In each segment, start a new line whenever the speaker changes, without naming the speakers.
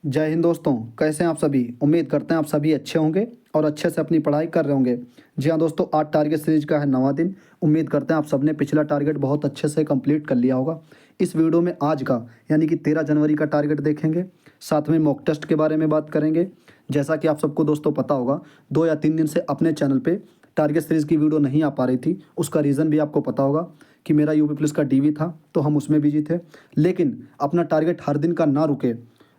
जय हिंद दोस्तों, कैसे हैं आप सभी। उम्मीद करते हैं आप सभी अच्छे होंगे और अच्छे से अपनी पढ़ाई कर रहे होंगे। जी हाँ दोस्तों, आज टारगेट सीरीज का है 9वां दिन। उम्मीद करते हैं आप सबने पिछला टारगेट बहुत अच्छे से कंप्लीट कर लिया होगा। इस वीडियो में आज का यानी कि 13 जनवरी का टारगेट देखेंगे। साथ में मॉक टेस्ट के बारे में बात करेंगे। जैसा कि आप सबको दोस्तों पता होगा, 2 या 3 दिन से अपने चैनल पर टारगेट सीरीज़ की वीडियो नहीं आ पा रही थी। उसका रीज़न भी आपको पता होगा कि मेरा यूपी पुलिस का डीवी था, तो हम उसमें बिजी थे। लेकिन अपना टारगेट हर दिन का ना रुके,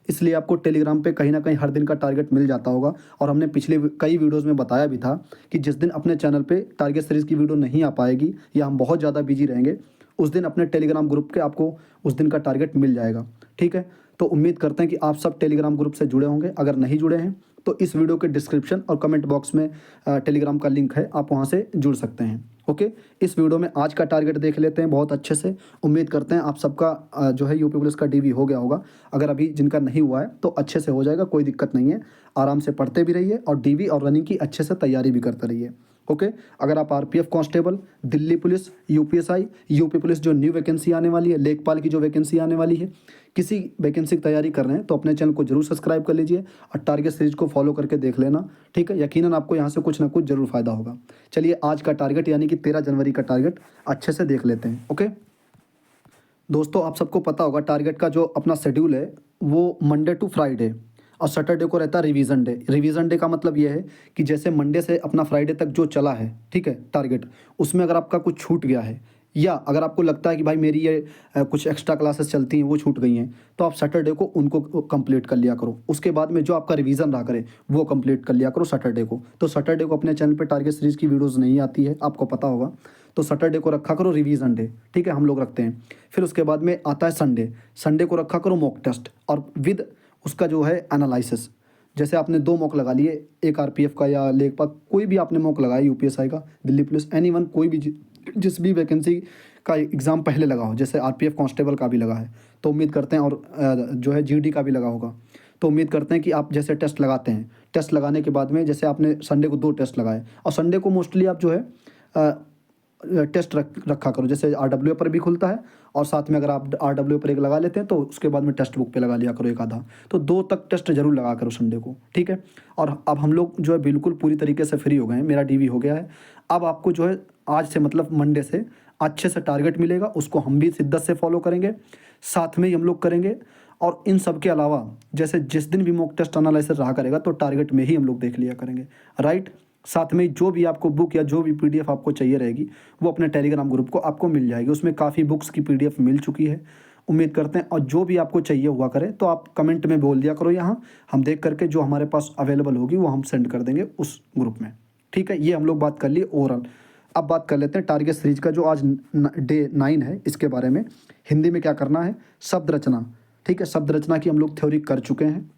इसलिए आपको टेलीग्राम पे कहीं ना कहीं हर दिन का टारगेट मिल जाता होगा। और हमने पिछले कई वीडियोस में बताया भी था कि जिस दिन अपने चैनल पे टारगेट सीरीज़ की वीडियो नहीं आ पाएगी या हम बहुत ज़्यादा बिजी रहेंगे, उस दिन अपने टेलीग्राम ग्रुप के आपको उस दिन का टारगेट मिल जाएगा। ठीक है, तो उम्मीद करते हैं कि आप सब टेलीग्राम ग्रुप से जुड़े होंगे। अगर नहीं जुड़े हैं तो इस वीडियो के डिस्क्रिप्शन और कमेंट बॉक्स में टेलीग्राम का लिंक है, आप वहाँ से जुड़ सकते हैं। ओके, इस वीडियो में आज का टारगेट देख लेते हैं बहुत अच्छे से। उम्मीद करते हैं आप सबका जो है यूपी पुलिस का डीवी हो गया होगा। अगर अभी जिनका नहीं हुआ है तो अच्छे से हो जाएगा, कोई दिक्कत नहीं है। आराम से पढ़ते भी रहिए और डीवी और रनिंग की अच्छे से तैयारी भी करते रहिए। ओके, अगर आप RPF constable, Delhi police, UPSI, UP police जो न्यू वैकेंसी आने वाली है, लेखपाल की जो वैकेंसी आने वाली है, किसी वैकेंसी की तैयारी कर रहे हैं तो अपने चैनल को जरूर सब्सक्राइब कर लीजिए और टारगेट सीरीज को फॉलो करके देख लेना। ठीक है, यकीनन आपको यहाँ से कुछ ना कुछ जरूर फायदा होगा। चलिए आज का टारगेट यानी कि 13 जनवरी का टारगेट अच्छे से देख लेते हैं। ओके दोस्तों, आप सबको पता होगा टारगेट का जो अपना शेड्यूल है वो मंडे टू फ्राइडे और सैटरडे को रहता है रिवीजन डे। रिवीजन डे का मतलब ये है कि जैसे मंडे से अपना फ्राइडे तक जो चला है, ठीक है, टारगेट, उसमें अगर आपका कुछ छूट गया है या अगर आपको लगता है कि भाई मेरी ये कुछ एक्स्ट्रा क्लासेस चलती हैं वो छूट गई हैं, तो आप सैटरडे को उनको कंप्लीट कर लिया करो। उसके बाद में जो आपका रिवीजन रहा करे वो कंप्लीट कर लिया करो सैटरडे को। तो सैटरडे को अपने चैनल पे टारगेट सीरीज़ की वीडियोस नहीं आती है, आपको पता होगा। तो सैटरडे को रखा करो रिवीजन डे, ठीक है, हम लोग रखते हैं। फिर उसके बाद में आता है संडे। संडे को रखा करो मॉक टेस्ट और विद उसका जो है एनालिसिस। जैसे आपने 2 मॉक लगा लिए, एक आरपीएफ का या लेखपाल, कोई भी आपने मॉक लगाया, यूपीएसआई का, दिल्ली पुलिस, एनीवन, कोई भी जिस भी वैकेंसी का एग्ज़ाम पहले लगा हो, जैसे आरपीएफ कांस्टेबल का भी लगा है तो उम्मीद करते हैं, और जो है जीडी का भी लगा होगा, तो उम्मीद करते हैं कि आप जैसे टेस्ट लगाते हैं, टेस्ट लगाने के बाद में जैसे आपने संडे को 2 टेस्ट लगाए और संडे को मोस्टली आप जो है टेस्ट रखा करो। जैसे आरडब्ल्यू पर भी खुलता है और साथ में अगर आप आरडब्ल्यू पर एक लगा लेते हैं तो उसके बाद में टेक्स्ट बुक पे लगा लिया करो एक आधा। तो 2 तक टेस्ट जरूर लगा करो संडे को, ठीक है। और अब हम लोग जो है बिल्कुल पूरी तरीके से फ्री हो गए हैं, मेरा डीवी हो गया है। अब आपको जो है आज से मतलब मंडे से अच्छे से टारगेट मिलेगा, उसको हम भी शिद्दत से फॉलो करेंगे, साथ में ही हम लोग करेंगे। और इन सब के अलावा जैसे जिस दिन भी मॉक टेस्ट एनालिसिस रहा करेगा तो टारगेट में ही हम लोग देख लिया करेंगे, राइट। साथ में जो भी आपको बुक या जो भी पीडीएफ आपको चाहिए रहेगी वो अपने टेलीग्राम ग्रुप को आपको मिल जाएगी। उसमें काफ़ी बुक्स की पीडीएफ मिल चुकी है, उम्मीद करते हैं। और जो भी आपको चाहिए हुआ करे तो आप कमेंट में बोल दिया करो, यहाँ हम देख करके जो हमारे पास अवेलेबल होगी वो हम सेंड कर देंगे उस ग्रुप में, ठीक है। ये हम लोग बात कर लिए ओवरऑल। अब बात कर लेते हैं टारगेट सीरीज का जो आज डे 9 है, इसके बारे में। हिंदी में क्या करना है, शब्द रचना, ठीक है। शब्द रचना की हम लोग थ्योरी कर चुके हैं।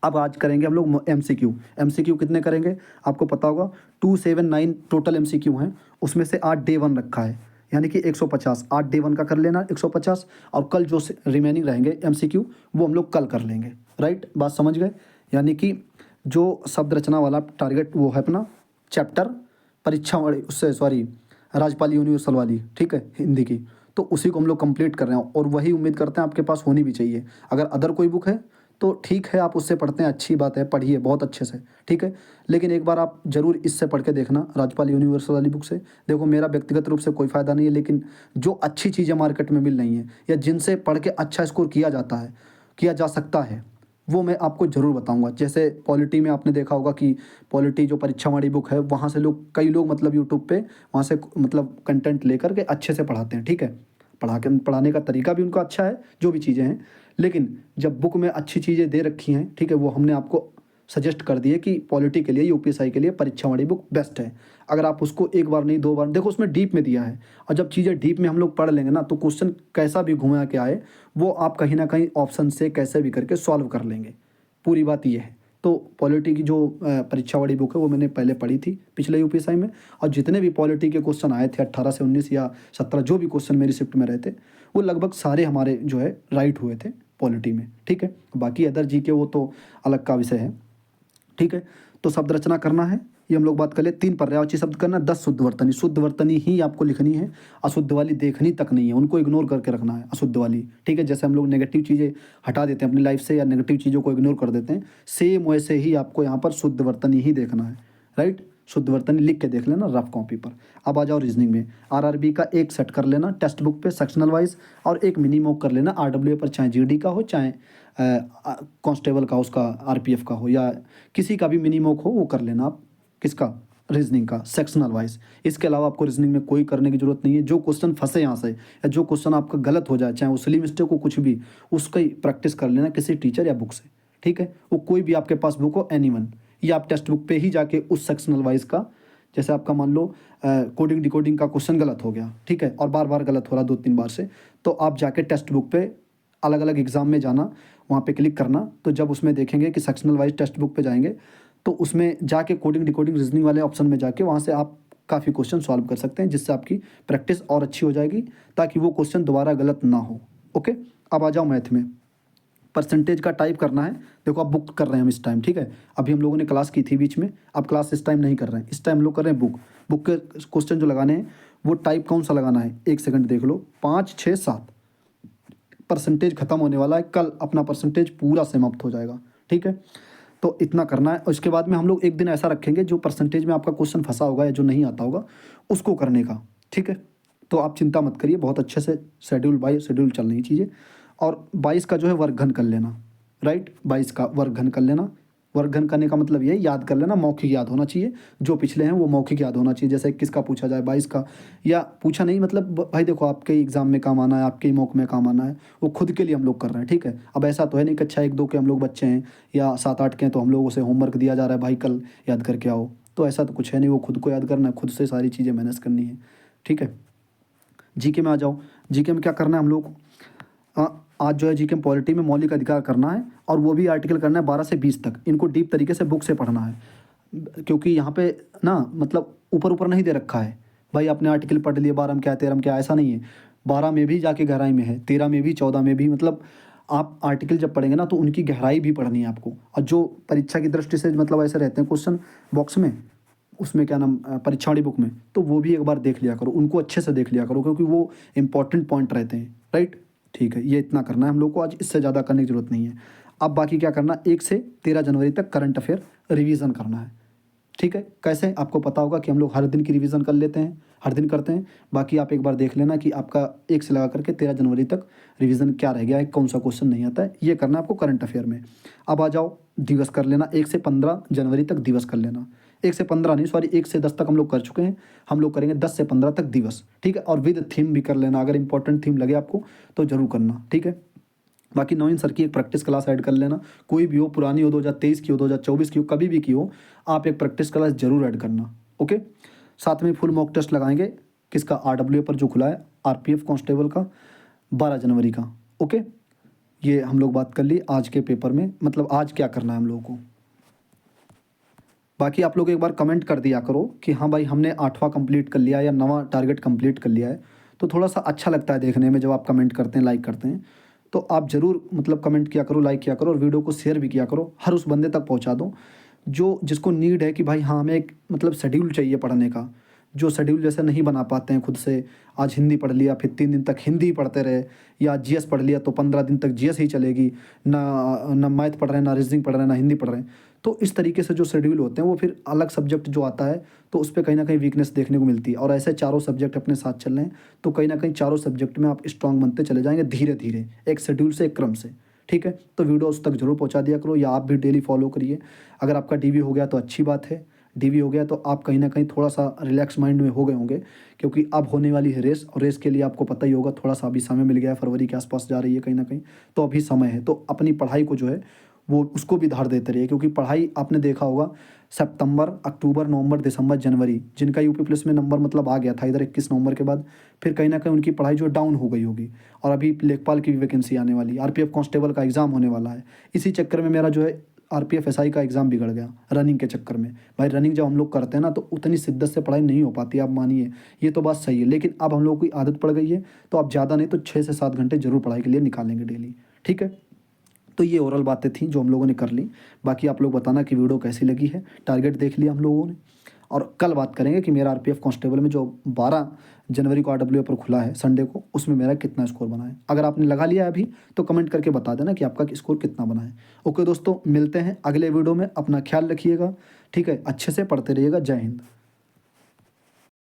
अब आज करेंगे हम लोग एमसीक्यू। एमसीक्यू कितने करेंगे आपको पता होगा, 279 टोटल एमसीक्यू हैं, उसमें से आज डे 1 रखा है यानी कि 150। आज डे 1 का कर लेना 150 और कल जो रिमेनिंग रहेंगे एमसीक्यू वो हम लोग कल कर लेंगे, राइट। बात समझ गए। यानी कि जो शब्द रचना वाला टारगेट वो है अपना चैप्टर परीक्षा वाली, उससे सॉरी राज्यपाल यूनिवर्सल वाली, ठीक है, हिंदी की, तो उसी को हम लोग कंप्लीट कर रहे हैं। और वही उम्मीद करते हैं आपके पास होनी भी चाहिए। अगर अदर कोई बुक है तो ठीक है, आप उससे पढ़ते हैं, अच्छी बात है, पढ़िए बहुत अच्छे से, ठीक है। लेकिन एक बार आप जरूर इससे पढ़ के देखना, राज्यपाल यूनिवर्सल वाली बुक से। देखो मेरा व्यक्तिगत रूप से कोई फ़ायदा नहीं है, लेकिन जो अच्छी चीज़ें मार्केट में मिल रही हैं या जिनसे पढ़ के अच्छा स्कोर किया जाता है, किया जा सकता है, वो मैं आपको ज़रूर बताऊंगा। जैसे पॉलिटी में आपने देखा होगा कि पॉलिटी जो परीक्षा वाली बुक है, वहाँ से लोग, कई लोग मतलब यूट्यूब पे वहाँ से मतलब कंटेंट लेकर के अच्छे से पढ़ाते हैं, ठीक है। पढ़ाने का तरीका भी उनका अच्छा है, जो भी चीज़ें हैं। लेकिन जब बुक में अच्छी चीज़ें दे रखी हैं, ठीक है, वो हमने आपको सजेस्ट कर दिए कि पॉलिटी के लिए, यूपीएसआई के लिए परीक्षा वाली बुक बेस्ट है। अगर आप उसको एक बार नहीं 2 बार देखो, उसमें डीप में दिया है। और जब चीज़ें डीप में हम लोग पढ़ लेंगे ना, तो क्वेश्चन कैसा भी घुमा के आए वो आप कहीं ना कहीं ऑप्शन से कैसे भी करके सॉल्व कर लेंगे। पूरी बात ये है। तो पॉलिटी की जो परीक्षा वाली बुक है वो मैंने पहले पढ़ी थी पिछले यूपीएसआई में, और जितने भी पॉलिटी के क्वेश्चन आए थे 18 से 19 या 17 जो भी क्वेश्चन मेरी शिफ्ट में रहे थे, वो लगभग सारे हमारे जो है राइट हुए थे पॉलिटी में, ठीक है। बाकी अदर जी के वो तो अलग का विषय है, ठीक है। तो शब्द रचना करना है, ये हम लोग बात कर ले 3 पर्यायवाची शब्द करना, 10 शुद्ध वर्तनी। शुद्ध वर्तनी ही आपको लिखनी है, अशुद्ध वाली देखनी तक नहीं है, उनको इग्नोर करके रखना है अशुद्ध वाली, ठीक है। जैसे हम लोग नेगेटिव चीज़ें हटा देते हैं अपनी लाइफ से या नेगेटिव चीज़ों को इग्नोर कर देते हैं, सेम वैसे ही आपको यहाँ पर शुद्ध वर्तनी ही देखना है, राइट। शुद्ध वर्तनी लिख के देख लेना रफ कॉपी पर। अब आ जाओ रीजनिंग में। आरआरबी का एक सेट कर लेना टेक्स्ट बुक पे सेक्शनल वाइज, और एक मिनी मॉक कर लेना आरडब्ल्यू पर, चाहे जीडी का हो, चाहे कांस्टेबल का, उसका आरपीएफ का हो, या किसी का भी मिनी मॉक हो वो कर लेना आप। किसका? रीजनिंग का सेक्शनल वाइज। इसके अलावा आपको रीजनिंग में कोई करने की जरूरत नहीं है। जो क्वेश्चन फंसे यहाँ से, या जो क्वेश्चन आपका गलत हो जाए, चाहे उसली मिस्टेक हो कुछ भी, उसका ही प्रैक्टिस कर लेना किसी टीचर या बुक से, ठीक है। वो कोई भी आपके पास बुक हो, एनीवन, या आप टेक्स्ट बुक पे ही जाके उस सेक्शनल वाइज का, जैसे आपका मान लो कोडिंग डिकोडिंग का क्वेश्चन गलत हो गया, ठीक है, और बार बार गलत हो रहा 2-3 बार से, तो आप जाके टेक्स्ट बुक पे अलग अलग एग्जाम में जाना, वहाँ पे क्लिक करना, तो जब उसमें देखेंगे कि सेक्शनल वाइज टेक्स्ट बुक पे जाएंगे, तो उसमें जाके कोडिंग डिकोडिंग रीजनिंग वाले ऑप्शन में जाके वहाँ से आप काफ़ी क्वेश्चन सॉल्व कर सकते हैं, जिससे आपकी प्रैक्टिस और अच्छी हो जाएगी, ताकि वो क्वेश्चन दोबारा गलत ना हो। ओके, अब आ जाओ मैथ में। परसेंटेज का टाइप करना है। देखो आप बुक कर रहे हैं हम इस टाइम, ठीक है। अभी हम लोगों ने क्लास की थी बीच में, अब क्लास इस टाइम नहीं कर रहे हैं, इस टाइम हम लोग कर रहे हैं बुक। बुक के क्वेश्चन जो लगाने हैं वो टाइप कौन सा लगाना है, 1 सेकंड देख लो। 5, 6, 7 परसेंटेज खत्म होने वाला है, कल अपना परसेंटेज पूरा समाप्त हो जाएगा, ठीक है। तो इतना करना है। उसके बाद में हम लोग एक दिन ऐसा रखेंगे जो परसेंटेज में आपका क्वेश्चन फंसा होगा या जो नहीं आता होगा उसको करने का, ठीक है। तो आप चिंता मत करिए, बहुत अच्छे से शेड्यूल बाय शेड्यूल चल रही चीज़ें। और 22 का जो है वर्गघन कर लेना, राइट। 22 का वर्गघन कर लेना। वर्गघन करने का मतलब ये याद कर लेना, मौखिक याद होना चाहिए, जो पिछले हैं वो मौखिक याद होना चाहिए। जैसे 21 का पूछा जाए, 22 का, या पूछा नहीं मतलब भाई देखो आपके एग्जाम में काम आना है, आपके मौक में काम आना है, वो खुद के लिए हम लोग कर रहे हैं, ठीक है। अब ऐसा तो है नहीं कि अच्छा 1-2 के हम लोग बच्चे हैं या 7-8 के हैं तो हम लोगों से होमवर्क दिया जा रहा है भाई कल याद करके आओ, तो ऐसा तो कुछ है नहीं। वो खुद को याद करना है, खुद से सारी चीज़ें मैनेज करनी है, ठीक है। जीके में आ जाओ। जीके में क्या करना है हम लोग को, आज जो है जीके में पॉलिटी में मौलिक अधिकार करना है, और वो भी आर्टिकल करना है 12 से 20 तक। इनको डीप तरीके से बुक से पढ़ना है, क्योंकि यहाँ पे ना मतलब ऊपर ऊपर नहीं दे रखा है भाई आपने आर्टिकल पढ़ लिए 12 में क्या 13 में क्या, ऐसा नहीं है। 12 में भी जाके गहराई में है, 13 में भी, 14 में भी, मतलब आप आर्टिकल जब पढ़ेंगे ना तो उनकी गहराई भी पढ़नी है आपको। और जो परीक्षा की दृष्टि से मतलब ऐसे रहते हैं क्वेश्चन बॉक्स में, उसमें क्या नाम परीक्षा वाली बुक में, तो वो भी एक बार देख लिया करो, उनको अच्छे से देख लिया करो, क्योंकि वो इंपॉर्टेंट पॉइंट रहते हैं, राइट। ठीक है, ये इतना करना है हम लोग को आज, इससे ज़्यादा करने की जरूरत नहीं है। अब बाकी क्या करना, 1 से 13 जनवरी तक करंट अफेयर रिवीजन करना है, ठीक है। कैसे, आपको पता होगा कि हम लोग हर दिन की रिवीजन कर लेते हैं, हर दिन करते हैं। बाकी आप एक बार देख लेना कि आपका 1 से लगा करके 13 जनवरी तक रिवीजन क्या रह गया है, कौन सा क्वेश्चन नहीं आता है, ये करना है आपको करंट अफेयर में। अब आ जाओ दिवस कर लेना, 1 से 15 जनवरी तक दिवस कर लेना। 1 से 15 नहीं, सॉरी 1 से 10 तक हम लोग कर चुके हैं, हम लोग करेंगे 10 से 15 तक दिवस, ठीक है। और विद थीम भी कर लेना, अगर इंपॉर्टेंट थीम लगे आपको तो जरूर करना, ठीक है। बाकी नवीन सर की एक प्रैक्टिस क्लास ऐड कर लेना, कोई भी हो, पुरानी हो, 2023 की हो, 2024 की हो, कभी भी की हो, आप एक प्रैक्टिस क्लास जरूर ऐड करना, ओके। साथ में फुल मॉक टेस्ट लगाएंगे, किसका, आरडब्ल्यू पर जो खुला है, आरपीएफ कांस्टेबल का, 12 जनवरी का, ओके। ये हम लोग बात कर ली आज के पेपर में, मतलब आज क्या करना है हम लोगों को। बाकी आप लोग एक बार कमेंट कर दिया करो कि हाँ भाई हमने 8वां कंप्लीट कर लिया या 9वां टारगेट कंप्लीट कर लिया है, तो थोड़ा सा अच्छा लगता है देखने में जब आप कमेंट करते हैं, लाइक करते हैं। तो आप ज़रूर मतलब कमेंट किया करो, लाइक किया करो, और वीडियो को शेयर भी किया करो, हर उस बंदे तक पहुंचा दो जो जिसको नीड है कि भाई हाँ हमें एक मतलब शेड्यूल चाहिए पढ़ने का, जो शेड्यूल जैसे नहीं बना पाते हैं खुद से। आज हिंदी पढ़ लिया, फिर 3 दिन तक हिंदी ही पढ़ते रहे, या जीएस पढ़ लिया तो 15 दिन तक जीएस ही चलेगी, ना मैथ पढ़ रहे हैं, ना रीजनिंग पढ़ रहे हैं, ना हिंदी पढ़ रहे हैं। तो इस तरीके से जो शेड्यूल होते हैं वो फिर अलग सब्जेक्ट जो आता है तो उस पर कहीं ना कहीं वीकनेस देखने को मिलती है। और ऐसे चारों सब्जेक्ट अपने साथ चल रहे हैं तो कहीं ना कहीं चारों सब्जेक्ट में आप स्ट्रांग बनते चले जाएंगे धीरे धीरे, एक शेड्यूल से, एक क्रम से, ठीक है। तो वीडियो उस तक जरूर पहुंचा दिया करो, या आप भी डेली फॉलो करिए। अगर आपका डीवी हो गया तो अच्छी बात है, डीवी हो गया तो आप कहीं ना कहीं थोड़ा सा रिलैक्स माइंड में हो गए होंगे, क्योंकि अब होने वाली है रेस, और रेस के लिए आपको पता ही होगा थोड़ा सा अभी समय मिल गया है, फरवरी के आसपास जा रही है कहीं ना कहीं, तो अभी समय है। तो अपनी पढ़ाई को जो है वो उसको भी धार देते रहिए, क्योंकि पढ़ाई आपने देखा होगा सितंबर, अक्टूबर, नवंबर, दिसंबर, जनवरी, जिनका यूपी प्लस में नंबर मतलब आ गया था इधर 21 नवंबर के बाद, फिर कहीं ना कहीं उनकी पढ़ाई जो डाउन हो गई होगी। और अभी लेखपाल की भी वैकेंसी आने वाली, आरपीएफ कांस्टेबल का एग्ज़ाम होने वाला है, इसी चक्कर में मेरा जो है आरपीएफ एसआई का एग्ज़ाम बिगड़ गया रनिंग के चक्कर में। भाई रनिंग जब हम लोग करते हैं ना तो उतनी शिद्दत से पढ़ाई नहीं हो पाती, आप मानिए, ये तो बात सही है। लेकिन अब हम लोग की आदत पड़ गई है, तो आप ज़्यादा नहीं तो 6 से 7 घंटे जरूर पढ़ाई के लिए निकालेंगे डेली, ठीक है। तो ये ओरल बातें थी जो हम लोगों ने कर ली। बाकी आप लोग बताना कि वीडियो कैसी लगी है, टारगेट देख लिया हम लोगों ने। और कल बात करेंगे कि मेरा आरपीएफ कांस्टेबल में जो 12 जनवरी को आरडब्ल्यू पेपर खुला है संडे को, उसमें मेरा कितना स्कोर बना है। अगर आपने लगा लिया है अभी तो कमेंट करके बता देना कि आपका स्कोर कितना बना है। ओके दोस्तों, मिलते हैं अगले वीडियो में। अपना ख्याल रखिएगा, ठीक है, अच्छे से पढ़ते रहिएगा। जय हिंद।